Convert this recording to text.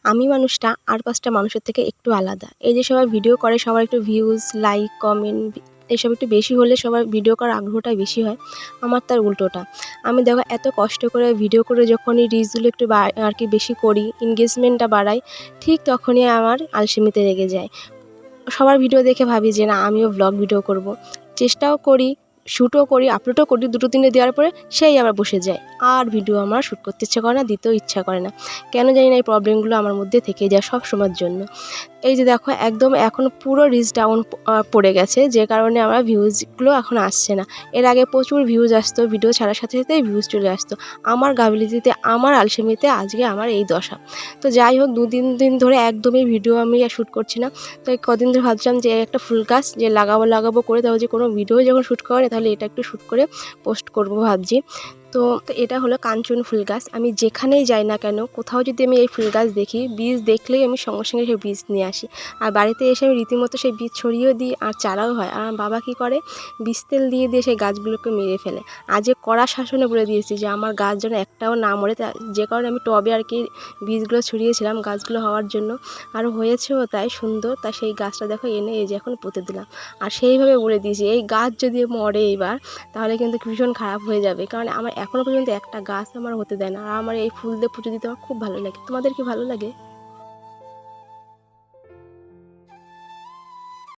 আমি মানুষটা আর ৫টা মানুষের থেকে একটু আলাদা। এই যে সবাই ভিডিও করে, সবার একটু ভিউজ, লাইক, কমেন্ট এসব একটু বেশি হলে সবার ভিডিও করার আগ্রহটাই বেশি হয়। আমার তার উল্টোটা। আমি দেখো এত কষ্ট করে ভিডিও করে যখনই রিচগুলো একটু আর কি বেশি করি, এনগেজমেন্টটা বাড়াই, ঠিক তখনই আমার আলসেমিতে লেগে যায়। সবার ভিডিও দেখে ভাবি যে না আমিও ভ্লগ ভিডিও করব। চেষ্টাও করি, শ্যুটও করি, আপলোডও করি, ২টো ৩টে দেওয়ার পরে সেই আবার বসে যায়। আর ভিডিও আমার শ্যুট করতে ইচ্ছা করে না, দিতেও ইচ্ছা করে না। কেন জানি না এই প্রবলেমগুলো আমার মধ্যে থেকে যায় সবসময়ের জন্য। এই যে দেখো একদম এখন পুরো রিচ ডাউন পড়ে গেছে, যে কারণে আমার ভিউজগুলো এখন আসছে না। এর আগে প্রচুর ভিউজ আসতো, ভিডিও ছাড়ার সাথে সাথেই ভিউজ চলে আসতো। আমার গাফিলতিতে, আমার আলসেমিতে আজকে আমার এই দশা। তো যাই হোক ২-৩ দিন ধরে একদমই ভিডিও আমি আর শ্যুট করছি না। তো এই কদিন ধরে ভাবছিলাম যে একটা ফুল গাছ যে লাগাবো করে, তারপর যে কোনো ভিডিও যখন শ্যুট করা হয় তাহলে এটা একটু শ্যুট করে পোস্ট করব ভাবছি। তো এটা হলো কাঞ্চন ফুল গাছ। আমি যেখানেই যাই না কেন, কোথাও যদি আমি এই ফুল গাছ দেখি, বীজ দেখলেই আমি সঙ্গে সঙ্গে সেই বীজ নিয়ে আসি। আর বাড়িতে এসে আমি রীতিমতো সেই বীজ ছড়িয়েও দিই, আর চারাও হয়। আর আমার বাবা কী করে, বীজ তেল দিয়ে সেই গাছগুলোকে মেরে ফেলে। আজকে কড়া শাসনে বলে দিয়েছি যে আমার গাছ যেন একটাও না মরে, যে কারণে আমি টবে আর কি বীজগুলো ছড়িয়েছিলাম গাছগুলো হওয়ার জন্য। আর হয়েছেও তাই সুন্দর। তা সেই গাছটা দেখো এনে এই যে এখন পুঁতে দিলাম। আর সেইভাবে বলে দিয়েছি এই গাছ যদি মরে এবার, তাহলে কিন্তু ভীষণ খারাপ হয়ে যাবে। কারণ আমার এখনও পর্যন্ত একটা গাছ আমার হতে দেয় না। আর আমার এই ফুল দিয়ে পুজো দিতে আমার খুব ভালো লাগে। তোমাদের কি ভালো লাগে?